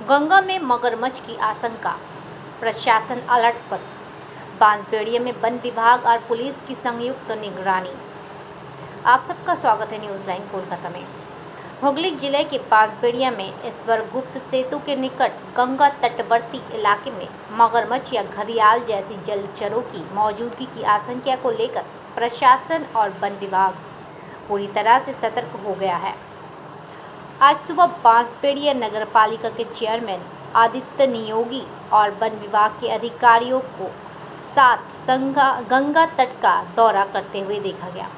गंगा में मगरमच्छ की आशंका, प्रशासन अलर्ट पर। बांसबेड़िया में वन विभाग और पुलिस की संयुक्त निगरानी। आप सबका स्वागत है न्यूज़ लाइन कोलकाता में। हुगली जिले के बांसबेड़िया में ईश्वर गुप्त सेतु के निकट गंगा तटवर्ती इलाके में मगरमच्छ या घड़ियाल जैसी जलचरों की मौजूदगी की आशंका को लेकर प्रशासन और वन विभाग पूरी तरह से सतर्क हो गया है। आज सुबह बांसबेड़िया नगर पालिका के चेयरमैन आदित्य नियोगी और वन विभाग के अधिकारियों को साथ गंगा तट का दौरा करते हुए देखा गया।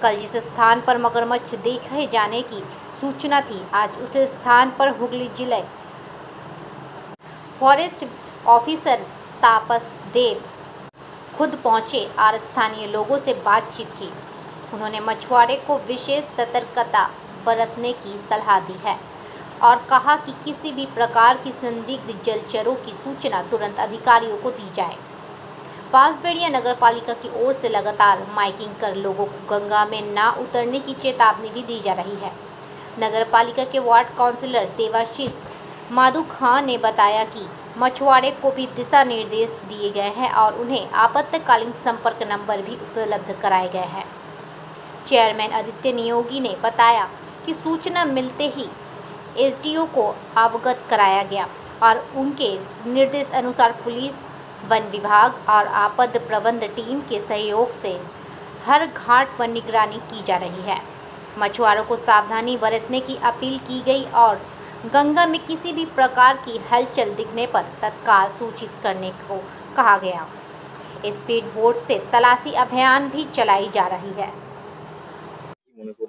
कल जिस स्थान पर मगरमच्छ देखे जाने की सूचना थी, आज उस स्थान पर हुगली जिले फॉरेस्ट ऑफिसर तापस देव खुद पहुंचे और स्थानीय लोगों से बातचीत की। उन्होंने मछुआरे को विशेष सतर्कता बरतने की सलाह दी है और कहा कि किसी भी प्रकार की संदिग्ध जलचरों की सूचना तुरंत अधिकारियों को दी जाए। बांसबेड़िया नगर पालिका की ओर से लगातार माइकिंग कर लोगों को गंगा में ना उतरने की चेतावनी भी दी जा रही है। नगर पालिका के वार्ड काउंसिलर देवाशीष माधु खान ने बताया कि मछुआरे को भी दिशा निर्देश दिए गए हैं और उन्हें आपातकालीन संपर्क नंबर भी उपलब्ध कराए गए हैं। चेयरमैन आदित्य नियोगी ने बताया कि सूचना मिलते ही एसडीओ को अवगत कराया गया और उनके निर्देश अनुसार पुलिस, वन विभाग और आपदा प्रबंधन टीम के सहयोग से हर घाट पर निगरानी की जा रही है। मछुआरों को सावधानी बरतने की अपील की गई और गंगा में किसी भी प्रकार की हलचल दिखने पर तत्काल सूचित करने को कहा गया। स्पीड बोट से तलाशी अभियान भी चलाई जा रही है।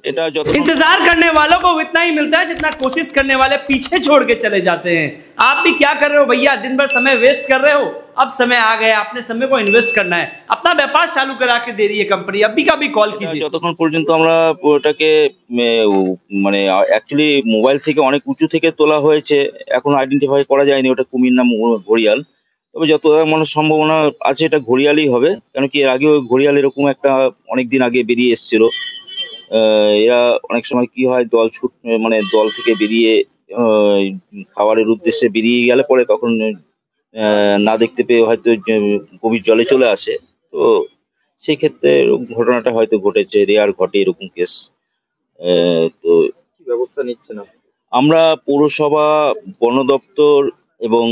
इंतजार करने वालों को इतना ही मिलता है जितना कोशिश करने वाले पीछे छोड़ के चले जाते हैं। आप भी क्या कर रहे हो भैया? दिन भर समय वेस्ट कर रहे हो। अब समय आ गया, अपने समय को इन्वेस्ट करना है, अपना व्यापार चालू करा के दे रही है कंपनी। अभी का भी कॉल कीजिए। যতক্ষণ পর্যন্ত আমরা ওটাকে মানে অ্যাকচুয়ালি মোবাইল থেকে অনেক উঁচু থেকে তোলা হয়েছে, এখন আইডেন্টিফাই করা যায়নি ওটা কুমির না ঘড়িয়াল। তবে যত মানে সম্ভাবনা আছে এটা ঘড়িয়ালই হবে, কারণ কি এর আগেও ঘড়িয়াল এরকম একটা অনেকদিন আগে বেরিয়ে এসেছিল। এরা অনেক সময় কি হয়, মানে দল থেকে বেরিয়ে খাবারের উদ্দেশ্যে বেরিয়ে গেলে পরে তখন না দেখতে পেয়ে হয়তো গভীর জলে চলে আসে। তো সেই ক্ষেত্রে ঘটনাটা হয়তো ঘটেছে, রেয়ার ঘটে এরকম কেস। তো কি ব্যবস্থা নিচ্ছেন আমরা? পৌরসভা, বন দপ্তর এবং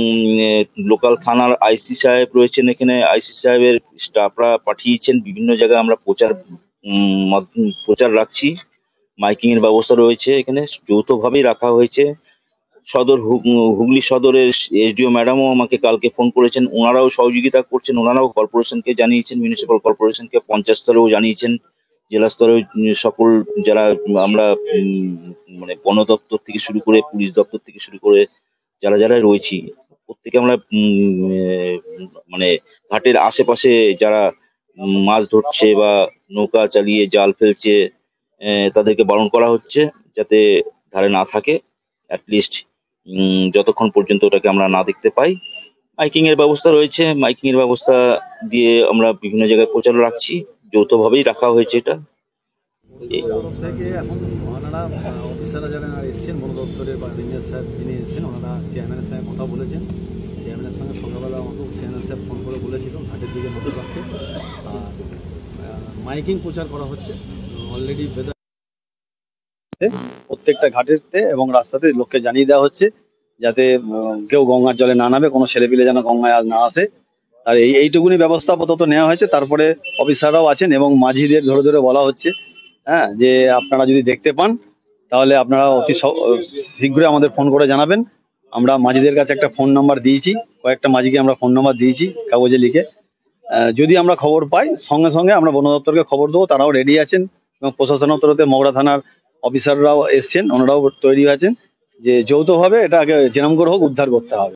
লোকাল থানার আইসি সাহেব রয়েছেন এখানে। আইসি সাহেবের স্টাফরা পাঠিয়েছেন বিভিন্ন জায়গায়। আমরা প্রচার রাখছি, মাইকিং এর ব্যবস্থা রয়েছে এখানে, যৌথভাবেই রাখা হয়েছে। হুগলি সদরের এসডিও ম্যাডামও আমাকে কালকে ফোন করেছেন, ওনারাও সহযোগিতা করছেন। ওনারাও কর্পোরেশনকে জানিয়েছেন, মিউনিসিপ্যাল কর্পোরেশনকে, পঞ্চায়েত স্তরেও জানিয়েছেন, জেলা স্তরেও সকল যারা আমরা মানে বন দপ্তর থেকে শুরু করে পুলিশ দপ্তর থেকে শুরু করে যারা রয়েছি, প্রত্যেকে আমরা মানে ঘাটের আশেপাশে যারা মাছ ধরছে বা নৌকা চালিয়ে জাল ফেলছে তাদেরকে বারণ করা হচ্ছে যাতে ধারে না থাকে, অ্যাটলিস্ট যতক্ষণ পর্যন্ত ওটাকে আমরা না দেখতে পাই। মাইকিং এর ব্যবস্থা রয়েছে, মাইকিং এর ব্যবস্থা দিয়ে আমরা বিভিন্ন জায়গায় প্রচার রাখছি, যৌথভাবেই রাখা হয়েছে এটা। থেকে এখন ওনারা অফিসাররা যারা এসেছেন বন দপ্তরের বা রেঞ্জার স্যার যিনি এসেছেন, ওনারা চেয়ারম্যানের সঙ্গে কথা বলেছেন। চেয়ারম্যানের সঙ্গে সন্ধ্যাবেলা আমাকে চেয়ারম্যান সাহেব ফোন করে বলেছিল ঘাটের দিকে নজর রাখতে। আর মাইকিং প্রচার করা হচ্ছে অলরেডি। প্রত্যেকটা ঘাটেতে এবং রাস্তাতে লোককে জানিয়ে দেওয়া হচ্ছে যাতে কেউ গঙ্গার জলে না নামে, কোনো ছেলেপিলে যেন গঙ্গায় না আসে। আর এইটুকুনি ব্যবস্থা আপাতত নেওয়া হয়েছে। তারপরে অফিসাররাও আছেন এবং মাঝিদের ধরে ধরে বলা হচ্ছে, হ্যাঁ, যে আপনারা যদি দেখতে পান তাহলে আপনারা অতি শীঘ্রই আমাদের ফোন করে জানাবেন। আমরা মাঝিদের কাছে একটা ফোন নাম্বার দিয়েছি, কয়েকটা মাঝিকে আমরা ফোন নাম্বার দিয়েছি কাগজে লিখে। যদি আমরা খবর পাই সঙ্গে সঙ্গে আমরা বন দপ্তরকে খবর দেবো, তারাও রেডি আছেন এবং প্রশাসনের তরফে মগরা থানার অফিসাররাও এসছেন, ওনারাও তৈরি আছেন যে যৌথভাবে এটাকে যেরকম করে হোক উদ্ধার করতে হবে।